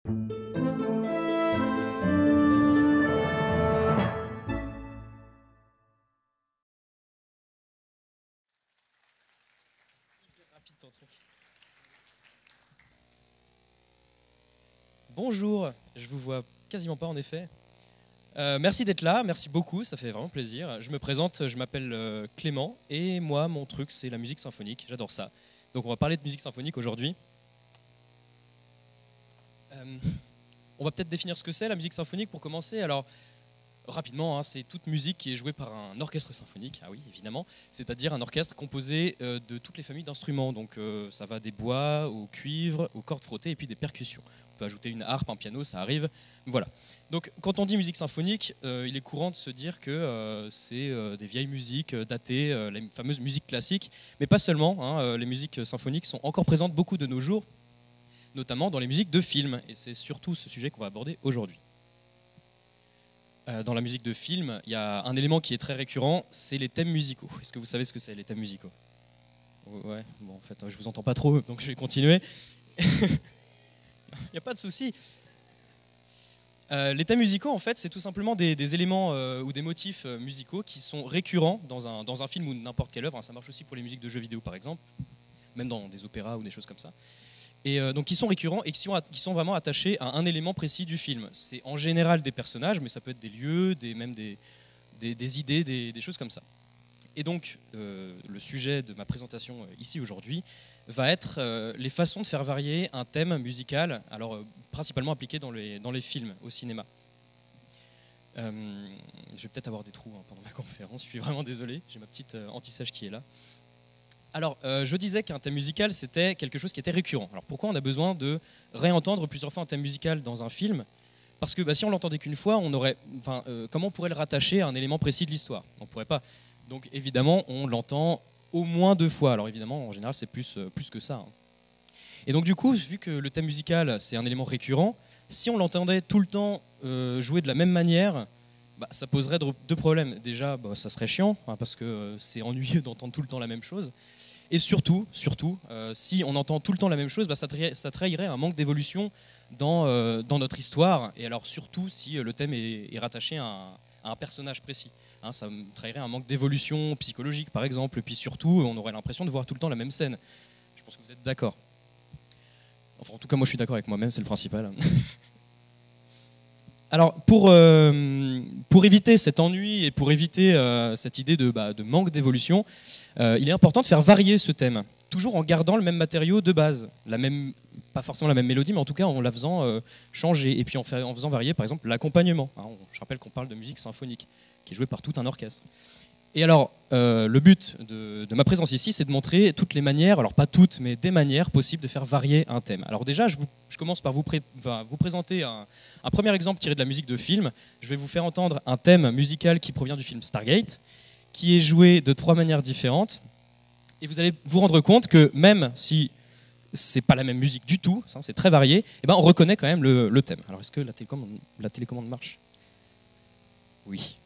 Rapide ton truc. Bonjour, je vous vois quasiment pas en effet. Merci d'être là, merci beaucoup, ça fait vraiment plaisir. Je me présente, je m'appelle Clément et moi, mon truc, c'est la musique symphonique, j'adore ça. Donc on va parler de musique symphonique aujourd'hui. On va peut-être définir ce que c'est la musique symphonique pour commencer. Alors, rapidement, hein, c'est toute musique qui est jouée par un orchestre symphonique, ah oui, évidemment, c'est-à-dire un orchestre composé de toutes les familles d'instruments. Donc ça va des bois au cuivre, aux cordes frottées et puis des percussions. On peut ajouter une harpe, un piano, ça arrive. Voilà. Donc quand on dit musique symphonique, il est courant de se dire que c'est des vieilles musiques datées, les fameuses musiques classiques, mais pas seulement. Hein, les musiques symphoniques sont encore présentes beaucoup de nos jours, notamment dans les musiques de films. Et c'est surtout ce sujet qu'on va aborder aujourd'hui. Dans la musique de film, il y a un élément qui est très récurrent, c'est les thèmes musicaux. Est-ce que vous savez ce que c'est, les thèmes musicaux? Ouais, bon, en fait, je vous entends pas trop, donc je vais continuer. Il n'y a pas de souci. Les thèmes musicaux, en fait, c'est tout simplement des éléments ou des motifs musicaux qui sont récurrents dans un film ou n'importe quelle œuvre. Ça marche aussi pour les musiques de jeux vidéo, par exemple, même dans des opéras ou des choses comme ça. Et donc qui sont récurrents et qui sont vraiment attachés à un élément précis du film. C'est en général des personnages, mais ça peut être des lieux, même des idées, des choses comme ça. Et donc le sujet de ma présentation ici aujourd'hui va être les façons de faire varier un thème musical, alors principalement appliqué dans les films, au cinéma. Je vais peut-être avoir des trous pendant ma conférence, je suis vraiment désolé, j'ai ma petite anti-sèche qui est là. Alors, je disais qu'un thème musical, c'était quelque chose qui était récurrent. Alors, pourquoi on a besoin de réentendre plusieurs fois un thème musical dans un film? Parce que si on l'entendait qu'une fois, comment on pourrait le rattacher à un élément précis de l'histoire? On ne pourrait pas. Donc, évidemment, on l'entend au moins 2 fois. Alors, évidemment, en général, c'est plus que ça. Hein. Et donc, du coup, vu que le thème musical, c'est un élément récurrent, si on l'entendait tout le temps jouer de la même manière, ça poserait 2 problèmes. Déjà, ça serait chiant, hein, parce que c'est ennuyeux d'entendre tout le temps la même chose. Et surtout, si on entend tout le temps la même chose, ça trahirait un manque d'évolution dans notre histoire. Et alors surtout si le thème est rattaché à un personnage précis. Hein, ça trahirait un manque d'évolution psychologique, par exemple. Et puis surtout, on aurait l'impression de voir tout le temps la même scène. Je pense que vous êtes d'accord. Enfin, en tout cas, moi, je suis d'accord avec moi-même, c'est le principal. Alors, pour éviter cet ennui et pour éviter cette idée de manque d'évolution, il est important de faire varier ce thème, toujours en gardant le même matériau de base, pas forcément la même mélodie, mais en tout cas en la faisant changer, et puis en faisant varier par exemple l'accompagnement. Hein, je rappelle qu'on parle de musique symphonique, qui est jouée par tout un orchestre. Et alors, le but de ma présence ici, c'est de montrer toutes les manières, alors pas toutes, mais des manières possibles de faire varier un thème. Alors déjà, je commence par vous présenter un premier exemple tiré de la musique de film. Je vais vous faire entendre un thème musical qui provient du film Stargate, qui est joué de 3 manières différentes. Et vous allez vous rendre compte que même si c'est pas la même musique du tout, c'est très varié, on reconnaît quand même le thème. Alors est-ce que la télécommande marche? Oui.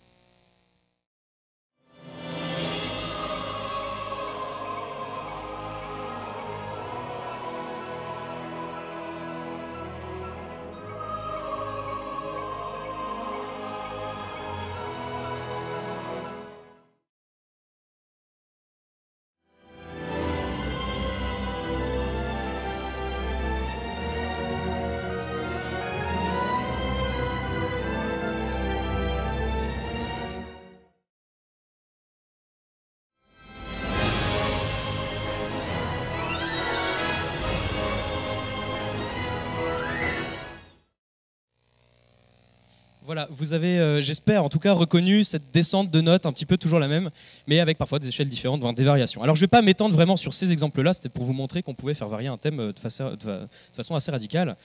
Voilà, vous avez, j'espère en tout cas, reconnu cette descente de notes, un petit peu toujours la même, mais avec parfois des échelles différentes, des variations. Alors je ne vais pas m'étendre vraiment sur ces exemples-là, c'était pour vous montrer qu'on pouvait faire varier un thème de façon assez radicale.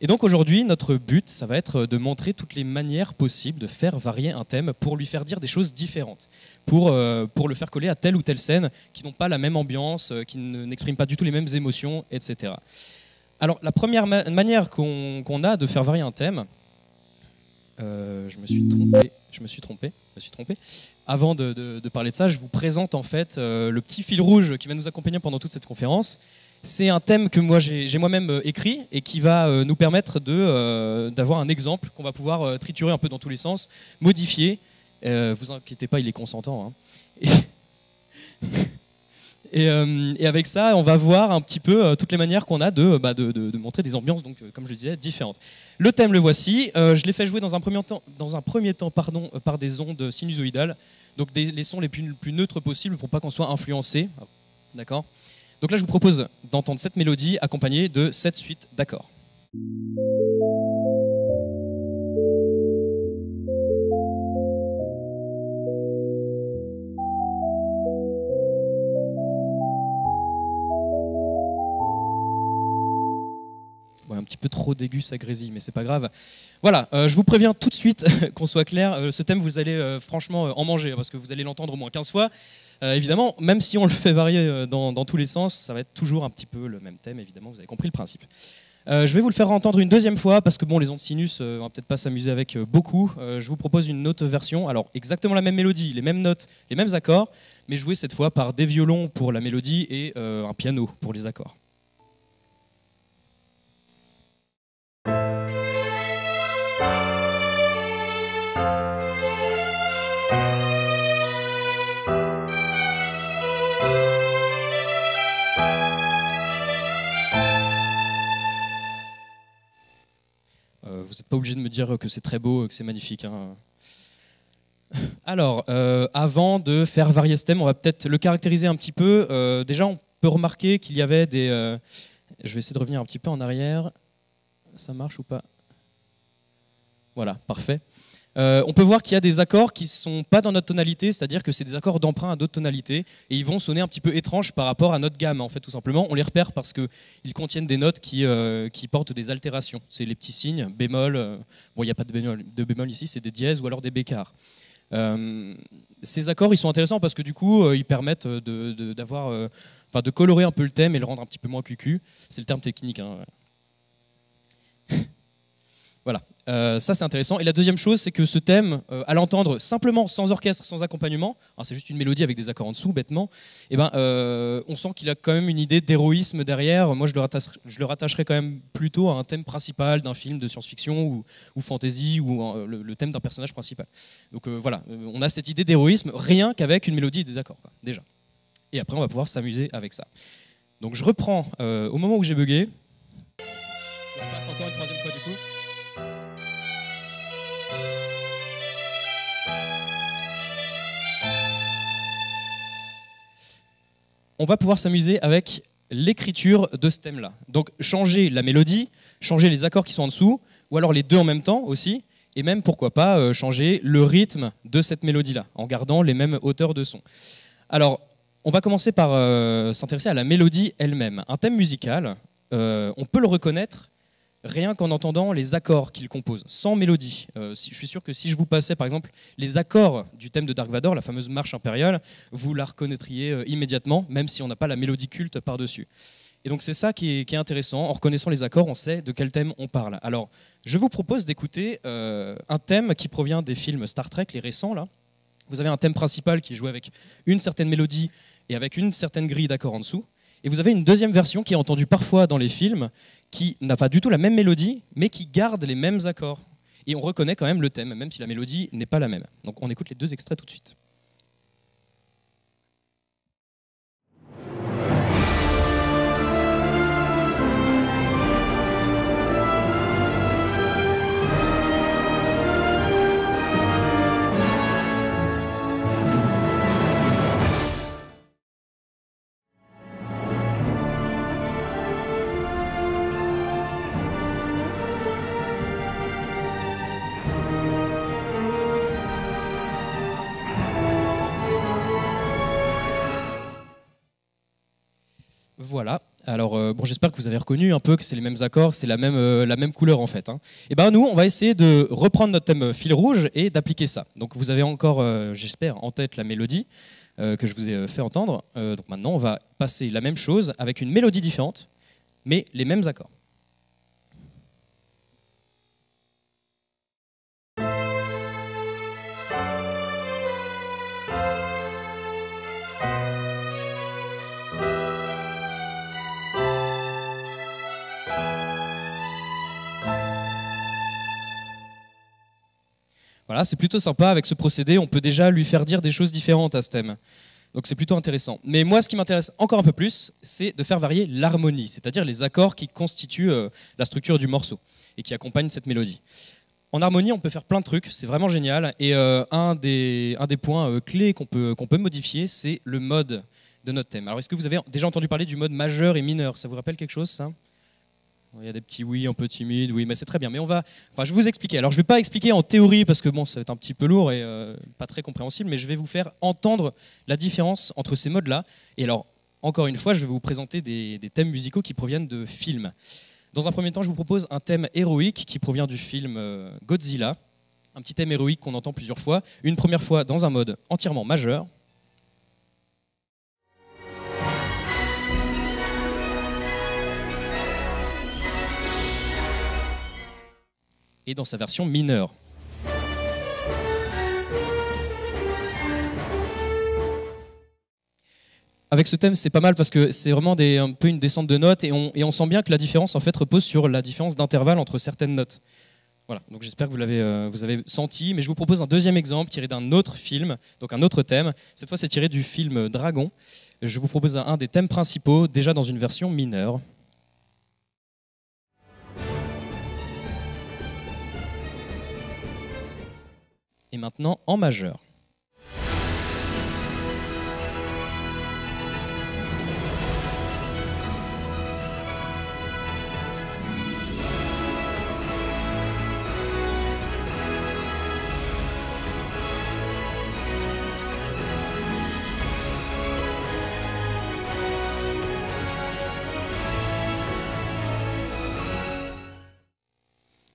Et donc aujourd'hui, notre but, ça va être de montrer toutes les manières possibles de faire varier un thème pour lui faire dire des choses différentes, pour le faire coller à telle ou telle scène qui n'ont pas la même ambiance, qui n'expriment pas du tout les mêmes émotions, etc. Alors la première manière qu'on a de faire varier un thème, je me suis trompé. Avant de parler de ça, je vous présente en fait le petit fil rouge qui va nous accompagner pendant toute cette conférence. C'est un thème que moi j'ai moi-même écrit et qui va nous permettre d'avoir un exemple qu'on va pouvoir triturer un peu dans tous les sens, modifier. Vous inquiétez pas, il est consentant. Hein. Et avec ça, on va voir un petit peu toutes les manières qu'on a de montrer des ambiances, donc, comme je le disais, différentes. Le thème, le voici. Je l'ai fait jouer dans un premier temps par des ondes sinusoïdales, donc les sons les plus neutres possibles pour pas qu'on soit influencé. D'accord ? Donc là, je vous propose d'entendre cette mélodie accompagnée de cette suite d'accords. Bon, un petit peu trop d'aigus, ça grésille, mais c'est pas grave. Voilà, je vous préviens tout de suite qu'on soit clair. Ce thème, vous allez franchement en manger, parce que vous allez l'entendre au moins 15 fois. Évidemment, même si on le fait varier dans tous les sens, ça va être toujours un petit peu le même thème, évidemment, vous avez compris le principe. Je vais vous le faire entendre une deuxième fois, parce que bon, les ondes sinus, on va peut-être pas s'amuser avec beaucoup. Je vous propose une autre version, alors exactement la même mélodie, les mêmes notes, les mêmes accords, mais jouée cette fois par des violons pour la mélodie et un piano pour les accords. Vous n'êtes pas obligé de me dire que c'est très beau, que c'est magnifique. Hein. Alors, avant de faire varier ce thème, on va peut-être le caractériser un petit peu. Déjà, on peut remarquer qu'il y avait des... je vais essayer de revenir un petit peu en arrière. Ça marche ou pas? Voilà, parfait. On peut voir qu'il y a des accords qui ne sont pas dans notre tonalité, c'est-à-dire que c'est des accords d'emprunt à d'autres tonalités, et ils vont sonner un petit peu étranges par rapport à notre gamme, en fait, tout simplement. On les repère parce qu'ils contiennent des notes qui portent des altérations. C'est les petits signes, bémol, bon, il n'y a pas de bémol ici, c'est des dièses ou alors des bécarres. Ces accords, ils sont intéressants parce que du coup, ils permettent de colorer un peu le thème et le rendre un petit peu moins cucu. C'est le terme technique. Hein. Voilà, ça c'est intéressant. Et la deuxième chose, c'est que ce thème, à l'entendre simplement, sans orchestre, sans accompagnement, c'est juste une mélodie avec des accords en dessous, bêtement, on sent qu'il a quand même une idée d'héroïsme derrière. Moi, je le rattacherais quand même plutôt à un thème principal d'un film de science-fiction ou fantasy, ou le thème d'un personnage principal. Donc voilà, on a cette idée d'héroïsme rien qu'avec une mélodie et des accords, quoi, déjà. Et après, on va pouvoir s'amuser avec ça. Donc je reprends au moment où j'ai bugué. Je repasse encore une troisième fois du coup. On va pouvoir s'amuser avec l'écriture de ce thème-là. Donc changer la mélodie, changer les accords qui sont en dessous, ou alors les deux en même temps aussi, et même pourquoi pas changer le rythme de cette mélodie-là, en gardant les mêmes hauteurs de son. Alors, on va commencer par s'intéresser à la mélodie elle-même. Un thème musical, on peut le reconnaître rien qu'en entendant les accords qu'il compose, sans mélodie. Je suis sûr que si je vous passais par exemple les accords du thème de Dark Vador, la fameuse marche impériale, vous la reconnaîtriez immédiatement, même si on n'a pas la mélodie culte par-dessus. Et donc c'est ça qui est intéressant, en reconnaissant les accords, on sait de quel thème on parle. Alors, je vous propose d'écouter un thème qui provient des films Star Trek, les récents là. Vous avez un thème principal qui est joué avec une certaine mélodie et avec une certaine grille d'accords en dessous. Et vous avez une deuxième version qui est entendue parfois dans les films, qui n'a pas du tout la même mélodie, mais qui garde les mêmes accords. Et on reconnaît quand même le thème, même si la mélodie n'est pas la même. Donc on écoute les deux extraits tout de suite. Voilà, alors bon, j'espère que vous avez reconnu un peu que c'est les mêmes accords, c'est la même couleur en fait. Hein. Et ben nous, on va essayer de reprendre notre thème fil rouge et d'appliquer ça. Donc vous avez encore, j'espère, en tête la mélodie que je vous ai fait entendre. Donc maintenant, on va passer la même chose avec une mélodie différente, mais les mêmes accords. Voilà, c'est plutôt sympa. Avec ce procédé, on peut déjà lui faire dire des choses différentes à ce thème. Donc c'est plutôt intéressant. Mais moi, ce qui m'intéresse encore un peu plus, c'est de faire varier l'harmonie, c'est-à-dire les accords qui constituent la structure du morceau et qui accompagnent cette mélodie. En harmonie, on peut faire plein de trucs, c'est vraiment génial. Et un des points clés qu'on peut modifier, c'est le mode de notre thème. Alors, est-ce que vous avez déjà entendu parler du mode majeur et mineur? Ça vous rappelle quelque chose, ça? Il y a des petits oui un peu timides, oui, mais c'est très bien. Mais je vais vous expliquer. Alors, je ne vais pas expliquer en théorie parce que bon, ça va être un petit peu lourd et pas très compréhensible, mais je vais vous faire entendre la différence entre ces modes-là. Et alors, encore une fois, je vais vous présenter des thèmes musicaux qui proviennent de films. Dans un premier temps, je vous propose un thème héroïque qui provient du film Godzilla. Un petit thème héroïque qu'on entend plusieurs fois. Une première fois dans un mode entièrement majeur. Et dans sa version mineure. Avec ce thème, c'est pas mal parce que c'est vraiment un peu une descente de notes et on sent bien que la différence en fait repose sur la différence d'intervalle entre certaines notes. Voilà, donc j'espère que vous avez senti, mais je vous propose un deuxième exemple tiré d'un autre film, donc un autre thème. Cette fois, c'est tiré du film Dragon. Je vous propose un des thèmes principaux, déjà dans une version mineure. Et maintenant en majeur.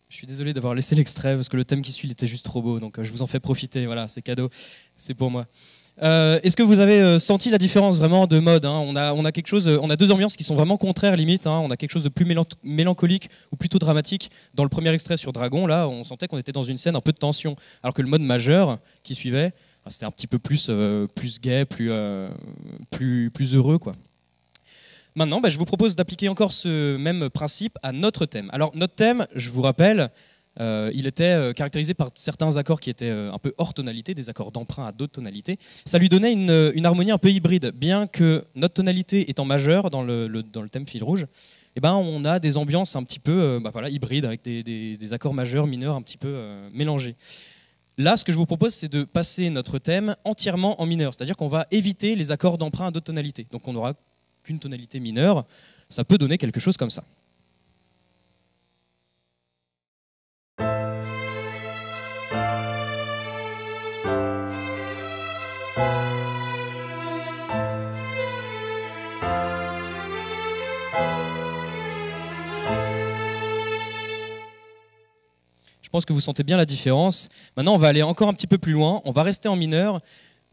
Je suis désolé d'avoir laissé l'extrait parce que le thème qui suit il était juste trop beau, donc je vous en fais profiter, voilà, c'est cadeau, c'est pour moi. Est-ce que vous avez senti la différence vraiment de mode, hein? On a quelque chose, on a deux ambiances qui sont vraiment contraires limite, hein. On a quelque chose de plus mélancolique ou plutôt dramatique. Dans le premier extrait sur Dragon, là, on sentait qu'on était dans une scène un peu de tension, alors que le mode majeur qui suivait, c'était un petit peu plus gai, plus heureux, quoi. Maintenant, je vous propose d'appliquer encore ce même principe à notre thème. Alors, notre thème, je vous rappelle, il était caractérisé par certains accords qui étaient un peu hors tonalité, des accords d'emprunt à d'autres tonalités. Ça lui donnait une harmonie un peu hybride. Bien que notre tonalité est en majeur dans le thème fil rouge, on a des ambiances un petit peu hybrides, avec des accords majeurs, mineurs, un petit peu mélangés. Là, ce que je vous propose, c'est de passer notre thème entièrement en mineur. C'est-à-dire qu'on va éviter les accords d'emprunt à d'autres tonalités. Donc on n'aura qu'une tonalité mineure, ça peut donner quelque chose comme ça. Je pense que vous sentez bien la différence. Maintenant, on va aller encore un petit peu plus loin, on va rester en mineur,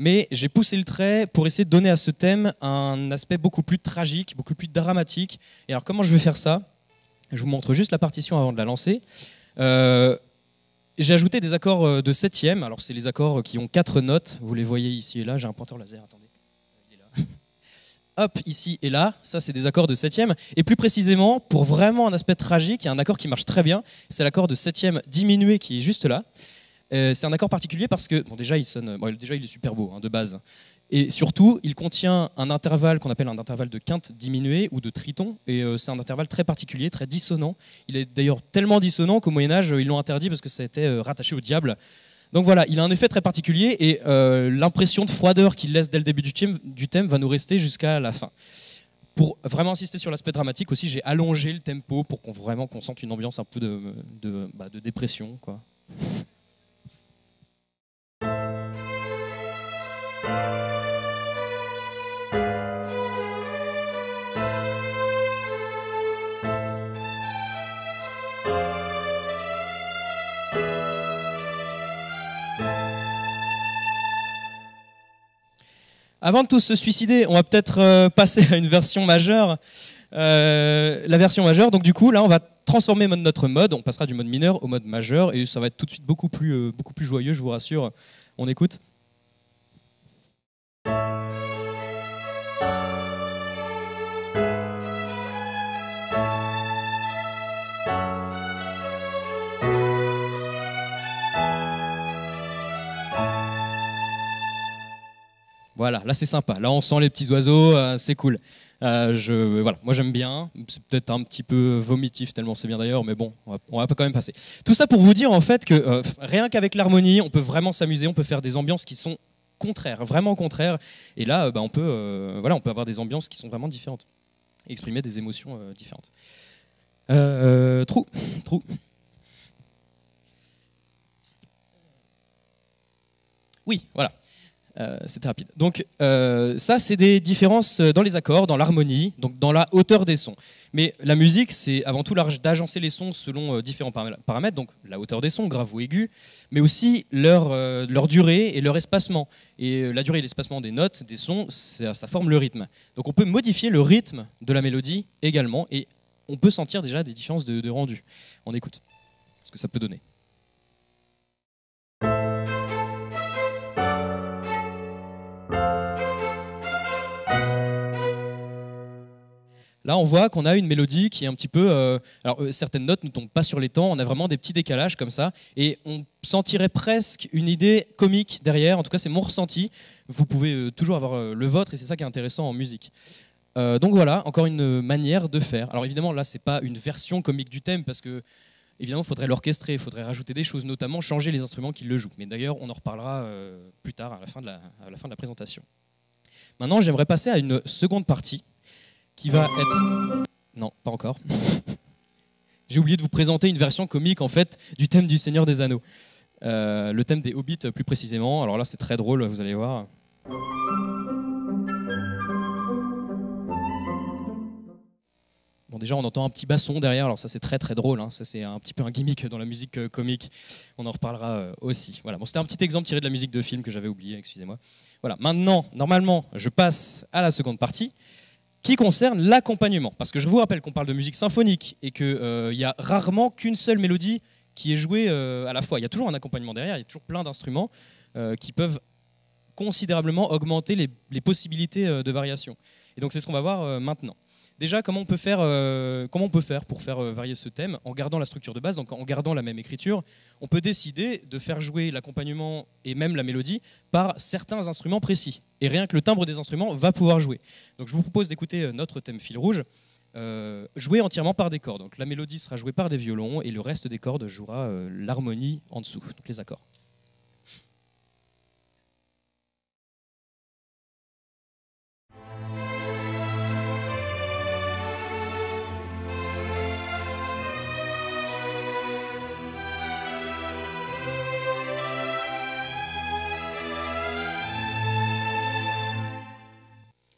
mais j'ai poussé le trait pour essayer de donner à ce thème un aspect beaucoup plus tragique, beaucoup plus dramatique. Et alors comment je vais faire ça? Je vous montre juste la partition avant de la lancer. J'ai ajouté des accords de septième. Alors c'est les accords qui ont 4 notes. Vous les voyez ici et là. J'ai un pointeur laser, attendez. Il est là. Hop, ici et là. Ça, c'est des accords de septième. Et plus précisément, pour vraiment un aspect tragique, il y a un accord qui marche très bien. C'est l'accord de septième diminué qui est juste là. C'est un accord particulier parce que, déjà, il est super beau, hein, de base. Et surtout, il contient un intervalle qu'on appelle un intervalle de quinte diminuée ou de triton. Et c'est un intervalle très particulier, très dissonant. Il est d'ailleurs tellement dissonant qu'au Moyen-Âge, ils l'ont interdit parce que ça a été rattaché au diable. Donc voilà, il a un effet très particulier et l'impression de froideur qu'il laisse dès le début du thème va nous rester jusqu'à la fin. Pour vraiment insister sur l'aspect dramatique aussi, j'ai allongé le tempo pour qu'on sente une ambiance un peu de dépression, quoi. Avant de tous se suicider, on va peut-être passer à une version majeure. La version majeure, donc du coup, là, on va transformer notre mode. On passera du mode mineur au mode majeur et ça va être tout de suite beaucoup plus joyeux, je vous rassure. On écoute. Voilà, là c'est sympa. Là on sent les petits oiseaux, c'est cool. Voilà, moi j'aime bien. C'est peut-être un petit peu vomitif tellement c'est bien d'ailleurs, mais bon, on va quand même passer. Tout ça pour vous dire en fait que rien qu'avec l'harmonie, on peut vraiment s'amuser, on peut faire des ambiances qui sont contraires, vraiment contraires. Et là, on peut avoir des ambiances qui sont vraiment différentes, exprimer des émotions différentes. Trou. Oui, voilà. C'était rapide. Donc ça, c'est des différences dans les accords, dans l'harmonie, donc dans la hauteur des sons. Mais la musique, c'est avant tout l'art d'agencer les sons selon différents paramètres, donc la hauteur des sons, grave ou aigu, mais aussi leur durée et leur espacement. Et la durée et l'espacement des notes, des sons, ça forme le rythme. Donc on peut modifier le rythme de la mélodie également, et on peut sentir déjà des différences de rendu. On écoute ce que ça peut donner. Là, on voit qu'on a une mélodie qui est un petit peu... certaines notes ne tombent pas sur les temps, on a vraiment des petits décalages comme ça, et on sentirait presque une idée comique derrière, en tout cas c'est mon ressenti. Vous pouvez toujours avoir le vôtre, et c'est ça qui est intéressant en musique. Donc voilà, encore une manière de faire. Alors évidemment, là, c'est pas une version comique du thème, parce que évidemment, il faudrait l'orchestrer, il faudrait rajouter des choses, notamment changer les instruments qui le jouent. Mais d'ailleurs, on en reparlera plus tard, à la fin de la présentation. Maintenant, j'aimerais passer à une seconde partie, qui va être... Non, pas encore. J'ai oublié de vous présenter une version comique en fait du thème du Seigneur des Anneaux. Le thème des Hobbits plus précisément. Alors là c'est très drôle, vous allez voir. Bon, déjà on entend un petit basson derrière, alors ça c'est très très drôle, hein. Ça c'est un petit peu un gimmick dans la musique comique. On en reparlera aussi. Voilà. Bon, c'était un petit exemple tiré de la musique de film que j'avais oublié, excusez-moi. Voilà. Maintenant, normalement, je passe à la seconde partie, qui concerne l'accompagnement. Parce que je vous rappelle qu'on parle de musique symphonique et qu'il y a rarement qu'une seule mélodie qui est jouée à la fois. Il y a toujours un accompagnement derrière, il y a toujours plein d'instruments qui peuvent considérablement augmenter les possibilités de variation. Et donc c'est ce qu'on va voir maintenant. Déjà, comment on peut faire pour faire varier ce thème en gardant la structure de base, donc en gardant la même écriture. On peut décider de faire jouer l'accompagnement et même la mélodie par certains instruments précis. Et rien que le timbre des instruments va pouvoir jouer. Donc je vous propose d'écouter notre thème fil rouge, joué entièrement par des cordes. Donc la mélodie sera jouée par des violons et le reste des cordes jouera l'harmonie en dessous, donc les accords.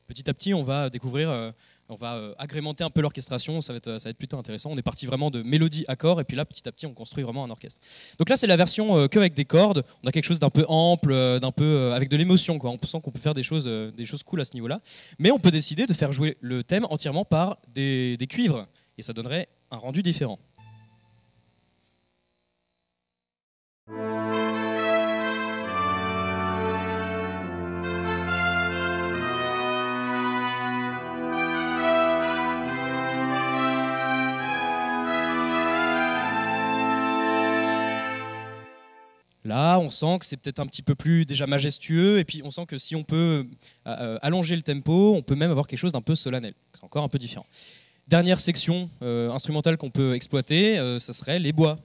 Petit à petit, on va découvrir, on va agrémenter un peu l'orchestration, ça va être plutôt intéressant. On est parti vraiment de mélodie, accord, et puis là, petit à petit, on construit vraiment un orchestre. Donc là, c'est la version que avec des cordes. On a quelque chose d'un peu ample, d'un peu avec de l'émotion, quoi. On sent qu'on peut faire des choses cool à ce niveau-là. Mais on peut décider de faire jouer le thème entièrement par des cuivres, et ça donnerait un rendu différent. Là, on sent que c'est peut-être un petit peu plus déjà majestueux, et puis on sent que si on peut allonger le tempo, on peut même avoir quelque chose d'un peu solennel. C'est encore un peu différent. Dernière section instrumentale qu'on peut exploiter, ce serait les bois.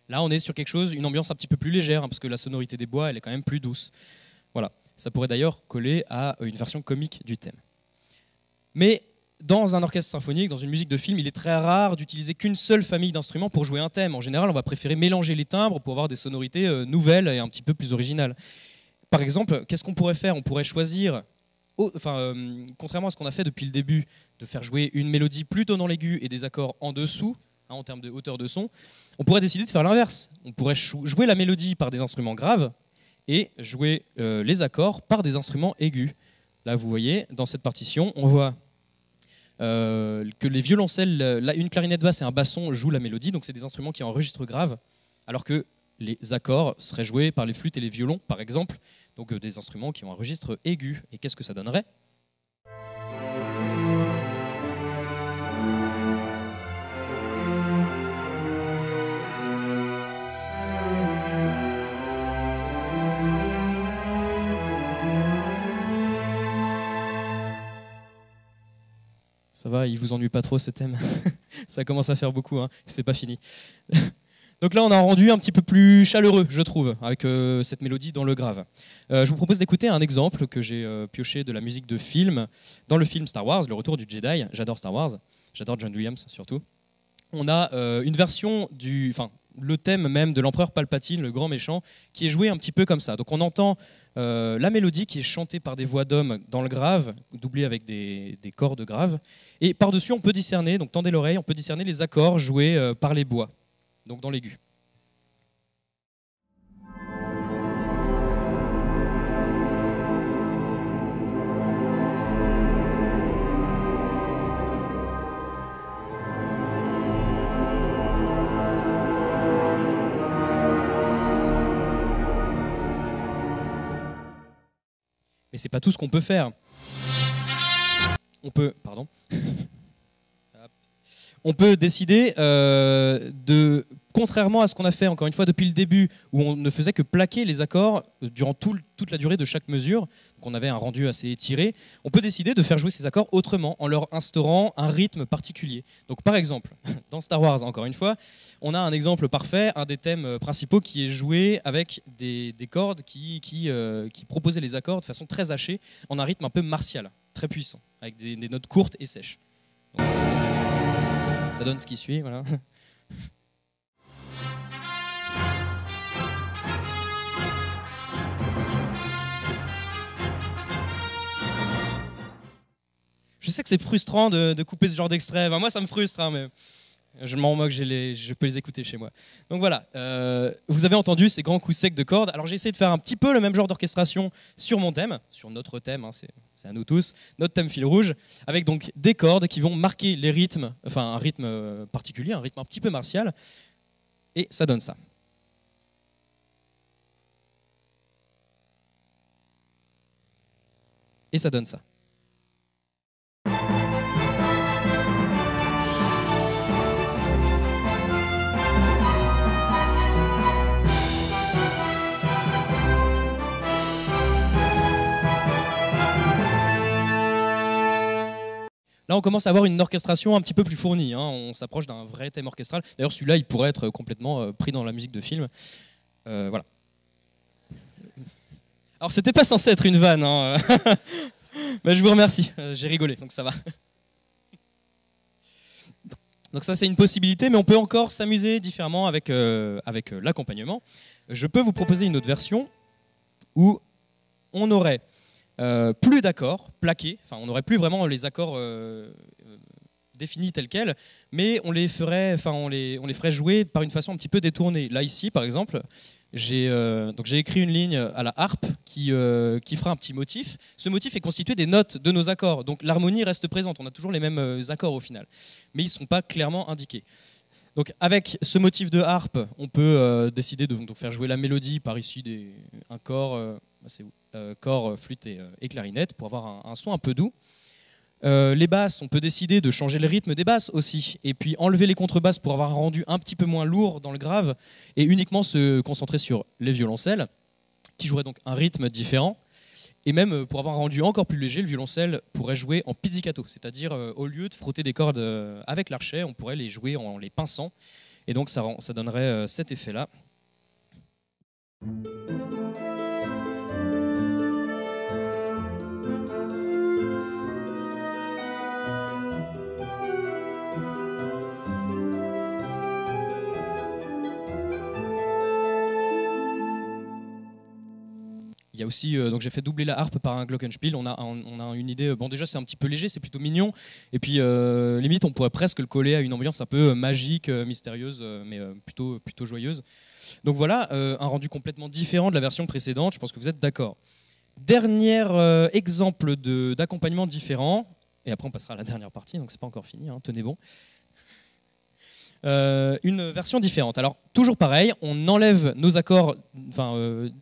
Là, on est sur quelque chose, une ambiance un petit peu plus légère, hein, parce que la sonorité des bois, elle est quand même plus douce. Voilà. Ça pourrait d'ailleurs coller à une version comique du thème. Mais dans un orchestre symphonique, dans une musique de film, il est très rare d'utiliser qu'une seule famille d'instruments pour jouer un thème. En général, on va préférer mélanger les timbres pour avoir des sonorités nouvelles et un petit peu plus originales. Par exemple, qu'est-ce qu'on pourrait faire? On pourrait choisir, contrairement à ce qu'on a fait depuis le début, de faire jouer une mélodie plutôt dans l'aigu et des accords en dessous, en termes de hauteur de son, on pourrait décider de faire l'inverse. On pourrait jouer la mélodie par des instruments graves et jouer les accords par des instruments aigus. Là, vous voyez, dans cette partition, on voit que les violoncelles, une clarinette basse et un basson jouent la mélodie, donc c'est des instruments qui enregistrent grave, alors que les accords seraient joués par les flûtes et les violons, par exemple, donc des instruments qui ont un registre aigu. Et qu'est-ce que ça donnerait ? Ça va, il vous ennuie pas trop ce thème? Ça commence à faire beaucoup, hein. C'est pas fini. Donc là, on a un rendu un petit peu plus chaleureux, je trouve, avec cette mélodie dans le grave. Je vous propose d'écouter un exemple que j'ai pioché de la musique de film, dans le film Star Wars, Le Retour du Jedi. J'adore Star Wars, j'adore John Williams surtout. On a une version le thème même de l'empereur Palpatine, le grand méchant, qui est joué un petit peu comme ça. Donc on entend la mélodie qui est chantée par des voix d'hommes dans le grave, doublée avec des cordes graves. Et par-dessus, on peut discerner, donc tendez l'oreille, on peut discerner les accords joués par les bois, donc dans l'aigu. Mais c'est pas tout ce qu'on peut faire. On peut décider contrairement à ce qu'on a fait encore une fois depuis le début, où on ne faisait que plaquer les accords durant toute la durée de chaque mesure, donc on avait un rendu assez étiré, on peut décider de faire jouer ces accords autrement, en leur instaurant un rythme particulier. Donc par exemple, dans Star Wars, encore une fois, on a un exemple parfait, un des thèmes principaux qui est joué avec des cordes qui proposaient les accords de façon très hachée, en un rythme un peu martial, très puissant, avec des notes courtes et sèches. Donc, ça donne ce qui suit, voilà. Je sais que c'est frustrant de couper ce genre d'extrait. Moi, ça me frustre, hein, mais je m'en moque, je peux les écouter chez moi. Donc voilà, vous avez entendu ces grands coups secs de cordes. Alors j'ai essayé de faire un petit peu le même genre d'orchestration sur mon thème, sur notre thème, hein, c'est à nous tous, notre thème fil rouge, avec donc des cordes qui vont marquer les rythmes, enfin un rythme particulier, un rythme un petit peu martial, et ça donne ça. Et ça donne ça. Là, on commence à avoir une orchestration un petit peu plus fournie, hein. On s'approche d'un vrai thème orchestral. D'ailleurs, celui-là, il pourrait être complètement pris dans la musique de film. Voilà. Alors, c'était pas censé être une vanne, hein. Mais je vous remercie, j'ai rigolé, donc ça va. Donc ça, c'est une possibilité, mais on peut encore s'amuser différemment avec l'accompagnement. Je peux vous proposer une autre version où on aurait plus d'accords plaqués, enfin on n'aurait plus vraiment les accords définis tels quels, mais on les ferait jouer par une façon un petit peu détournée. Là ici par exemple, j'ai écrit une ligne à la harpe qui fera un petit motif. Ce motif est constitué des notes de nos accords, donc l'harmonie reste présente, on a toujours les mêmes accords au final, mais ils ne sont pas clairement indiqués. Donc avec ce motif de harpe, on peut décider de faire jouer la mélodie par ici un corps, corps, flûte et clarinette pour avoir un son un peu doux. Les basses, on peut décider de changer le rythme des basses aussi, et puis enlever les contrebasses pour avoir un rendu un petit peu moins lourd dans le grave, et uniquement se concentrer sur les violoncelles, qui joueraient donc un rythme différent. Et même pour avoir un rendu encore plus léger, le violoncelle pourrait jouer en pizzicato, c'est-à-dire au lieu de frotter des cordes avec l'archet, on pourrait les jouer en les pinçant, et donc ça donnerait cet effet-là. Il y a aussi, donc j'ai fait doubler la harpe par un glockenspiel. On a une idée. Bon, déjà c'est un petit peu léger, c'est plutôt mignon. Et puis limite, on pourrait presque le coller à une ambiance un peu magique, mystérieuse, mais plutôt joyeuse. Donc voilà, un rendu complètement différent de la version précédente. Je pense que vous êtes d'accord. Dernier exemple d'accompagnement différent. Et après on passera à la dernière partie, donc c'est pas encore fini. Hein, tenez bon. une version différente. Alors, toujours pareil, on enlève nos accords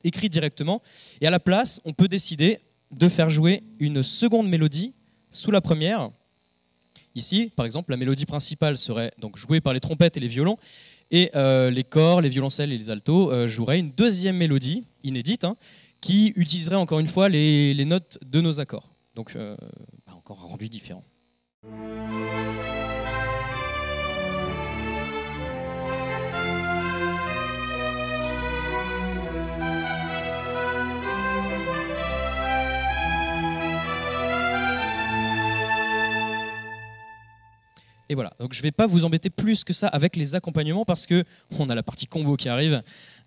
écrits directement, et à la place, on peut décider de faire jouer une seconde mélodie sous la première. Ici, par exemple, la mélodie principale serait donc jouée par les trompettes et les violons, et les corps, les violoncelles et les altos joueraient une deuxième mélodie, inédite, qui utiliserait encore une fois les notes de nos accords. Donc, encore un rendu différent. Et voilà, donc je ne vais pas vous embêter plus que ça avec les accompagnements parce qu'on a la partie combo qui arrive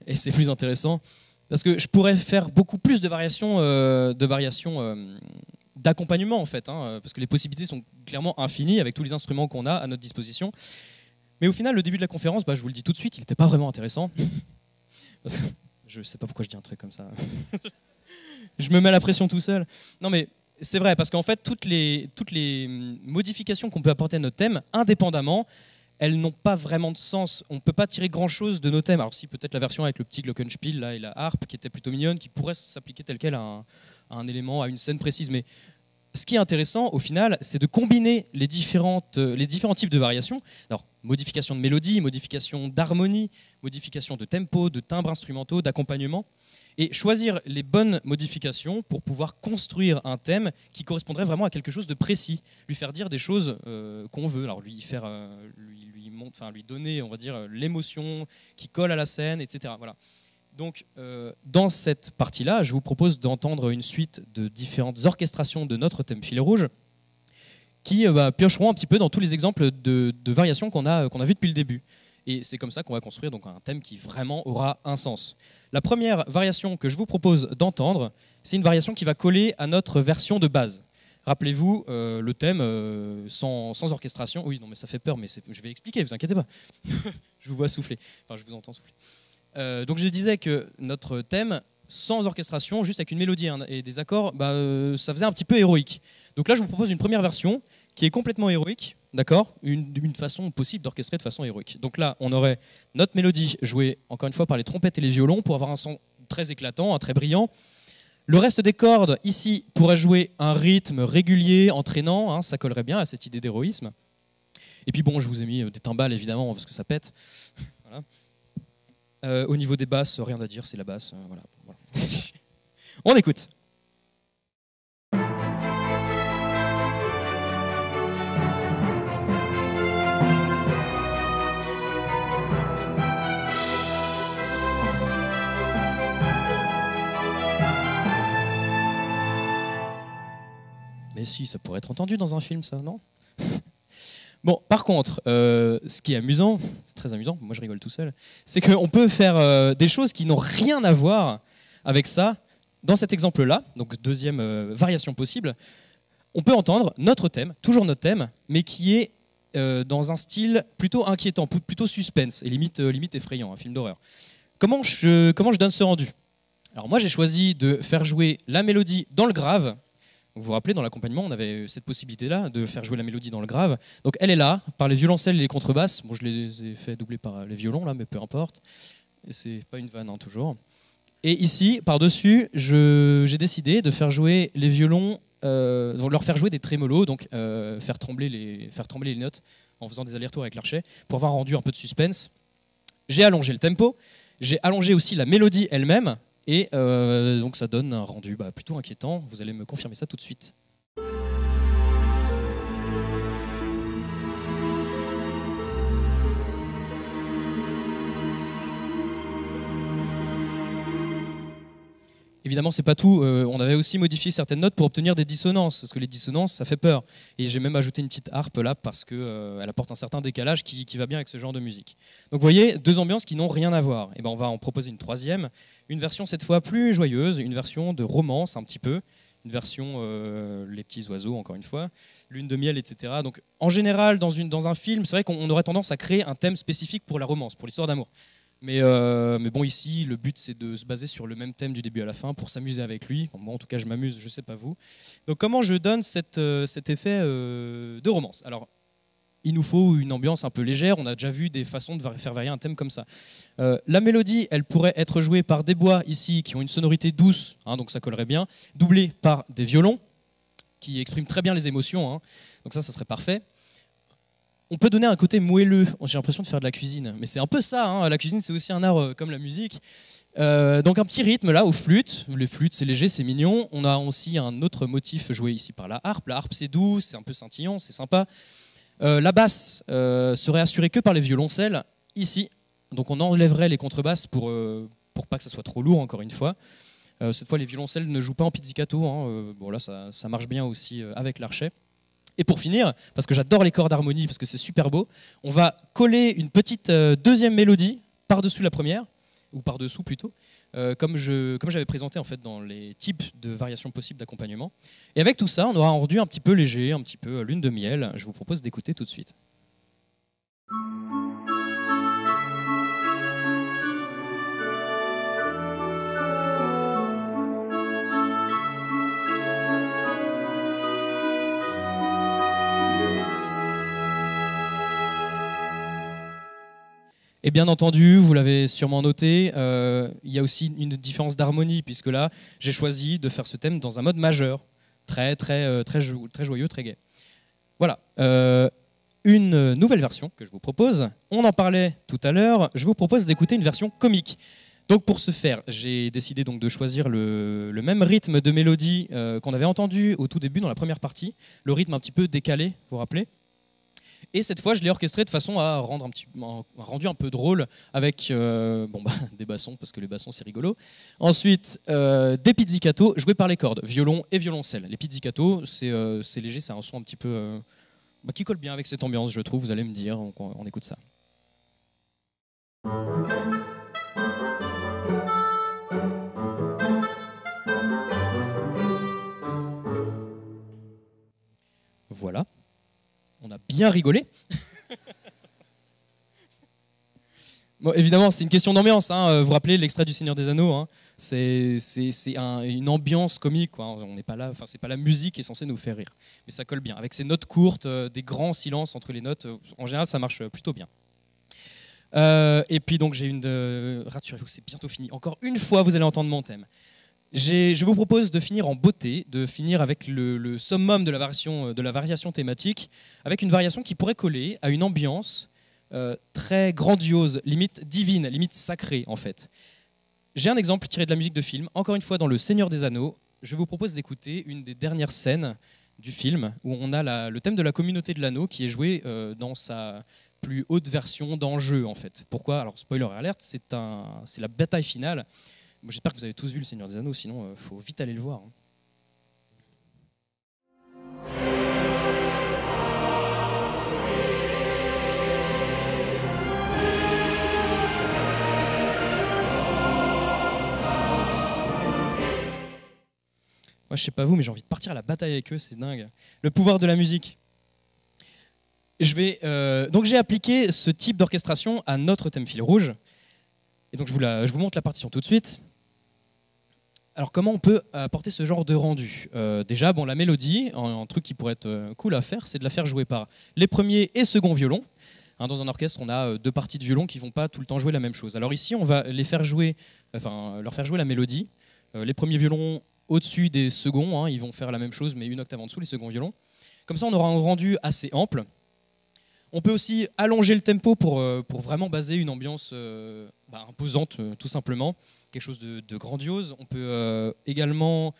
et c'est plus intéressant. Parce que je pourrais faire beaucoup plus de variations d'accompagnement en fait, parce que les possibilités sont clairement infinies avec tous les instruments qu'on a à notre disposition. Mais au final, le début de la conférence, je vous le dis tout de suite, il n'était pas vraiment intéressant. Parce que je ne sais pas pourquoi je dis un truc comme ça. Je me mets la pression tout seul. Non mais c'est vrai, parce qu'en fait, toutes les modifications qu'on peut apporter à notre thème, indépendamment, elles n'ont pas vraiment de sens. On ne peut pas tirer grand-chose de nos thèmes. Alors si, peut-être la version avec le petit glockenspiel là, et la harpe, qui était plutôt mignonne, qui pourrait s'appliquer tel quel à un élément, à une scène précise. Mais ce qui est intéressant, au final, c'est de combiner les différents types de variations. Alors, modification de mélodie, modification d'harmonie, modification de tempo, de timbres instrumentaux, d'accompagnement, et choisir les bonnes modifications pour pouvoir construire un thème qui correspondrait vraiment à quelque chose de précis, lui faire dire des choses qu'on veut, alors lui donner, on va dire, l'émotion qui colle à la scène, etc. Voilà. Donc, dans cette partie-là, je vous propose d'entendre une suite de différentes orchestrations de notre thème Fil Rouge qui piocheront un petit peu dans tous les exemples de variations qu'on a vues depuis le début. Et c'est comme ça qu'on va construire donc un thème qui vraiment aura un sens. La première variation que je vous propose d'entendre, c'est une variation qui va coller à notre version de base. Rappelez-vous, le thème sans orchestration. Oui, non, mais ça fait peur, mais je vais expliquer, vous inquiétez pas. Je vous vois souffler. Enfin, je vous entends souffler. Donc je disais que notre thème, sans orchestration, juste avec une mélodie et des accords, ça faisait un petit peu héroïque. Donc là, je vous propose une première version qui est complètement héroïque, d'accord, une façon possible d'orchestrer de façon héroïque. Donc là, on aurait notre mélodie jouée, encore une fois, par les trompettes et les violons pour avoir un son très éclatant, très brillant. Le reste des cordes, ici, pourrait jouer un rythme régulier, entraînant, ça collerait bien à cette idée d'héroïsme. Et puis bon, je vous ai mis des timbales, évidemment, parce que ça pète. Voilà. Au niveau des basses, rien à dire, c'est la basse. Voilà. On écoute. Mais si, ça pourrait être entendu dans un film, ça, non? Bon, par contre, ce qui est amusant, c'est très amusant, moi je rigole tout seul, c'est qu'on peut faire des choses qui n'ont rien à voir avec ça. Dans cet exemple-là, donc deuxième variation possible, on peut entendre notre thème, toujours notre thème, mais qui est dans un style plutôt inquiétant, plutôt suspense, et limite effrayant, un film d'horreur. Comment je donne ce rendu? Alors moi j'ai choisi de faire jouer la mélodie dans le grave. Vous vous rappelez, dans l'accompagnement, on avait cette possibilité-là de faire jouer la mélodie dans le grave. Donc elle est là, par les violoncelles et les contrebasses. Bon, je les ai fait doubler par les violons, là, mais peu importe. C'est pas une vanne, hein, toujours. Et ici, par-dessus, j'ai décidé de faire jouer les violons, leur faire jouer des trémolos, donc faire trembler les notes en faisant des allers-retours avec l'archet, pour avoir rendu un peu de suspense. J'ai allongé le tempo, j'ai allongé aussi la mélodie elle-même, et donc ça donne un rendu plutôt inquiétant. Vous allez me confirmer ça tout de suite. Évidemment, c'est pas tout. On avait aussi modifié certaines notes pour obtenir des dissonances, parce que les dissonances, ça fait peur. Et j'ai même ajouté une petite harpe là, parce qu'elle apporte un certain décalage qui va bien avec ce genre de musique. Donc vous voyez, deux ambiances qui n'ont rien à voir. Et on va en proposer une troisième, une version cette fois plus joyeuse, une version de romance un petit peu, une version les petits oiseaux encore une fois, lune de miel, etc. Donc en général, dans un film, c'est vrai qu'on aurait tendance à créer un thème spécifique pour la romance, pour l'histoire d'amour. Mais bon, ici, le but, c'est de se baser sur le même thème du début à la fin pour s'amuser avec lui. Bon, moi, en tout cas, je m'amuse, je ne sais pas vous. Donc, comment je donne cet effet de romance? Alors, il nous faut une ambiance un peu légère. On a déjà vu des façons de faire varier un thème comme ça. La mélodie, elle pourrait être jouée par des bois ici qui ont une sonorité douce, hein, donc ça collerait bien, doublée par des violons qui expriment très bien les émotions, hein, donc ça serait parfait. On peut donner un côté moelleux. J'ai l'impression de faire de la cuisine, mais c'est un peu ça, hein. La cuisine, c'est aussi un art comme la musique. Donc un petit rythme là aux flûtes. Les flûtes, c'est léger, c'est mignon. On a aussi un autre motif joué ici par la harpe. La harpe, c'est doux, c'est un peu scintillant, c'est sympa. La basse serait assurée que par les violoncelles ici. Donc on enlèverait les contrebasses pour pas que ça soit trop lourd, encore une fois. Cette fois, les violoncelles ne jouent pas en pizzicato, hein. Bon là, ça marche bien aussi avec l'archet. Et pour finir, parce que j'adore les cordes d'harmonie, parce que c'est super beau, on va coller une petite deuxième mélodie par-dessus la première, ou par-dessous plutôt, comme j'avais présenté en fait dans les types de variations possibles d'accompagnement. Et avec tout ça, on aura un rendu un petit peu léger, un petit peu lune de miel. Je vous propose d'écouter tout de suite. Et bien entendu, vous l'avez sûrement noté, il y a aussi une différence d'harmonie, puisque là, j'ai choisi de faire ce thème dans un mode majeur, très joyeux, très gai. Voilà, une nouvelle version que je vous propose. On en parlait tout à l'heure, je vous propose d'écouter une version comique. Donc pour ce faire, j'ai décidé donc de choisir le même rythme de mélodie qu'on avait entendu au tout début dans la première partie, le rythme un petit peu décalé, vous vous rappelez ? Et cette fois, je l'ai orchestré de façon à rendre un rendu un peu drôle avec des bassons, parce que les bassons c'est rigolo. Ensuite, des pizzicatos joués par les cordes, violon et violoncelle. Les pizzicatos, c'est léger, c'est un son un petit peu qui colle bien avec cette ambiance, je trouve, vous allez me dire, on écoute ça. Voilà. On a bien rigolé. Bon, évidemment, c'est une question d'ambiance. Hein. Vous vous rappelez l'extrait du Seigneur des Anneaux, hein. C'est une ambiance comique, quoi. On n'est pas là. Enfin, c'est pas la musique qui est censée nous faire rire, mais ça colle bien avec ces notes courtes, des grands silences entre les notes. En général, ça marche plutôt bien. Et puis donc j'ai rassurez-vous que c'est bientôt fini. Encore une fois, vous allez entendre mon thème. Je vous propose de finir en beauté, de finir avec le summum de la variation thématique, avec une variation qui pourrait coller à une ambiance très grandiose, limite divine, limite sacrée en fait. J'ai un exemple tiré de la musique de film, encore une fois dans Le Seigneur des Anneaux. Je vous propose d'écouter une des dernières scènes du film où on a le thème de la communauté de l'anneau qui est joué dans sa plus haute version d'enjeu en fait. Pourquoi ? Alors spoiler alert, c'est la bataille finale. J'espère que vous avez tous vu Le Seigneur des Anneaux, sinon il faut vite aller le voir. Moi, je sais pas vous, mais j'ai envie de partir à la bataille avec eux, c'est dingue. Le pouvoir de la musique. Donc j'ai appliqué ce type d'orchestration à notre thème fil rouge. Et donc je vous montre la partition tout de suite. Alors comment on peut apporter ce genre de rendu ? Déjà, la mélodie, un truc qui pourrait être cool à faire, c'est de la faire jouer par les premiers et seconds violons. Hein, dans un orchestre, on a deux parties de violon qui ne vont pas tout le temps jouer la même chose. Alors ici, on va leur faire jouer la mélodie. Les premiers violons au-dessus des seconds, hein, ils vont faire la même chose, mais une octave en dessous, les seconds violons. Comme ça, on aura un rendu assez ample. On peut aussi allonger le tempo pour vraiment baser une ambiance imposante, tout simplement. Quelque chose de grandiose. On peut également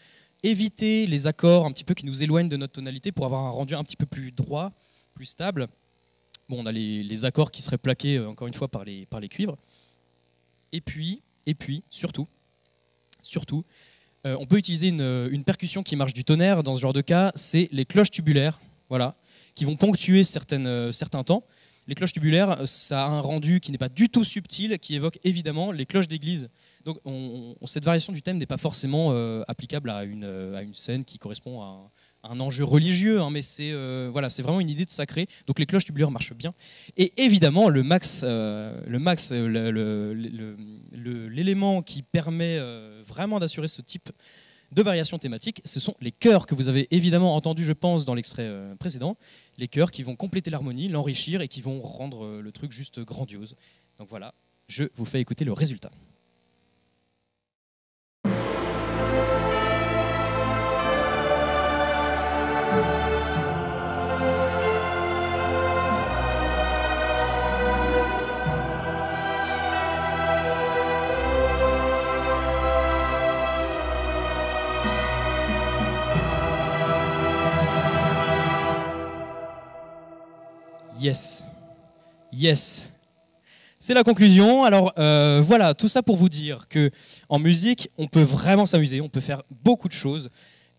éviter les accords un petit peu qui nous éloignent de notre tonalité pour avoir un rendu un petit peu plus droit, plus stable. Bon, on a les accords qui seraient plaqués, encore une fois, par les cuivres. Et puis surtout, on peut utiliser une percussion qui marche du tonnerre dans ce genre de cas, c'est les cloches tubulaires, voilà, qui vont ponctuer certains temps. Les cloches tubulaires, ça a un rendu qui n'est pas du tout subtil, qui évoque évidemment les cloches d'église. Donc cette variation du thème n'est pas forcément applicable à une scène qui correspond à un enjeu religieux, hein, mais c'est vraiment une idée de sacré. Donc les cloches tubulaires marchent bien. Et évidemment, l'élément qui permet vraiment d'assurer ce type de variations thématiques, ce sont les chœurs que vous avez évidemment entendus, je pense, dans l'extrait précédent. Les chœurs qui vont compléter l'harmonie, l'enrichir et qui vont rendre le truc juste grandiose. Donc voilà, je vous fais écouter le résultat. Yes, yes. C'est la conclusion. Alors voilà, tout ça pour vous dire que en musique, on peut vraiment s'amuser, on peut faire beaucoup de choses.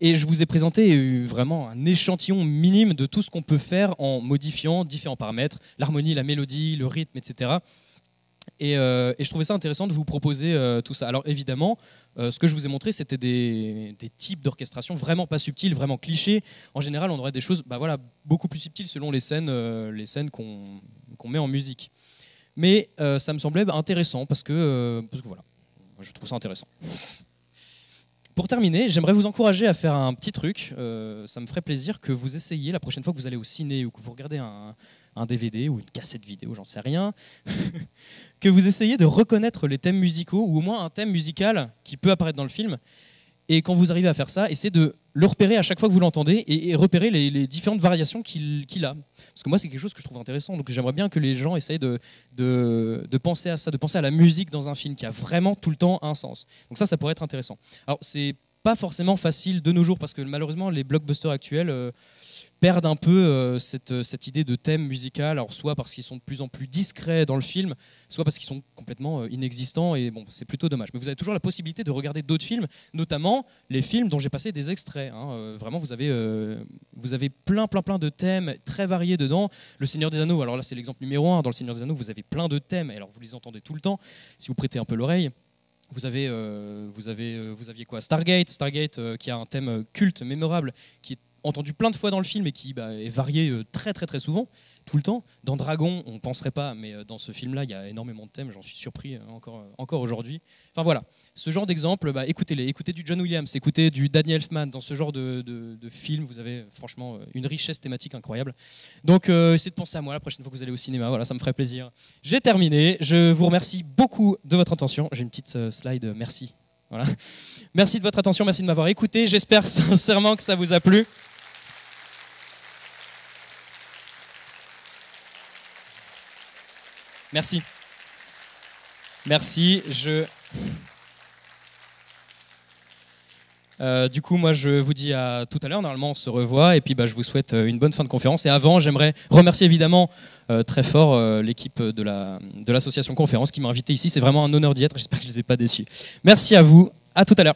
Et je vous ai présenté vraiment un échantillon minime de tout ce qu'on peut faire en modifiant différents paramètres, l'harmonie, la mélodie, le rythme, etc. Et je trouvais ça intéressant de vous proposer tout ça. Alors évidemment, ce que je vous ai montré, c'était des types d'orchestration vraiment pas subtils, vraiment clichés. En général, on aurait des choses voilà, beaucoup plus subtiles selon les scènes qu'on met en musique. Mais ça me semblait intéressant parce que voilà, moi, je trouve ça intéressant. Pour terminer, j'aimerais vous encourager à faire un petit truc. Ça me ferait plaisir que vous essayiez la prochaine fois que vous allez au ciné ou que vous regardez un DVD ou une cassette vidéo, j'en sais rien, que vous essayez de reconnaître les thèmes musicaux ou au moins un thème musical qui peut apparaître dans le film. Et quand vous arrivez à faire ça, essayez de le repérer à chaque fois que vous l'entendez et repérer les différentes variations qu'il a. Parce que moi, c'est quelque chose que je trouve intéressant. Donc j'aimerais bien que les gens essayent de penser à ça, de penser à la musique dans un film qui a vraiment tout le temps un sens. Donc ça pourrait être intéressant. Alors, c'est pas forcément facile de nos jours parce que malheureusement, les blockbusters actuels perdent un peu cette idée de thème musical, alors soit parce qu'ils sont de plus en plus discrets dans le film, soit parce qu'ils sont complètement inexistants, et bon, c'est plutôt dommage. Mais vous avez toujours la possibilité de regarder d'autres films, notamment les films dont j'ai passé des extraits. Vraiment, vous avez plein de thèmes très variés dedans. Le Seigneur des Anneaux, alors là c'est l'exemple numéro 1, dans Le Seigneur des Anneaux, vous avez plein de thèmes, et alors vous les entendez tout le temps, si vous prêtez un peu l'oreille. Vous aviez quoi, Stargate qui a un thème culte, mémorable, qui est entendu plein de fois dans le film et qui est varié très souvent, tout le temps. Dans Dragon, on ne penserait pas, mais dans ce film-là, il y a énormément de thèmes, j'en suis surpris encore aujourd'hui. Enfin voilà, ce genre d'exemple, écoutez-les, écoutez du John Williams, écoutez du Danny Elfman, dans ce genre de film, vous avez franchement une richesse thématique incroyable. Donc essayez de penser à moi la prochaine fois que vous allez au cinéma, voilà, ça me ferait plaisir. J'ai terminé, je vous remercie beaucoup de votre attention. J'ai une petite slide, merci. Voilà. Merci de votre attention, merci de m'avoir écouté, j'espère sincèrement que ça vous a plu. Merci. Merci. Du coup, moi, je vous dis à tout à l'heure. Normalement, on se revoit. Et puis, je vous souhaite une bonne fin de conférence. Et avant, j'aimerais remercier évidemment très fort l'équipe de l'association Conférence qui m'a invité ici. C'est vraiment un honneur d'y être. J'espère que je ne les ai pas déçus. Merci à vous. À tout à l'heure.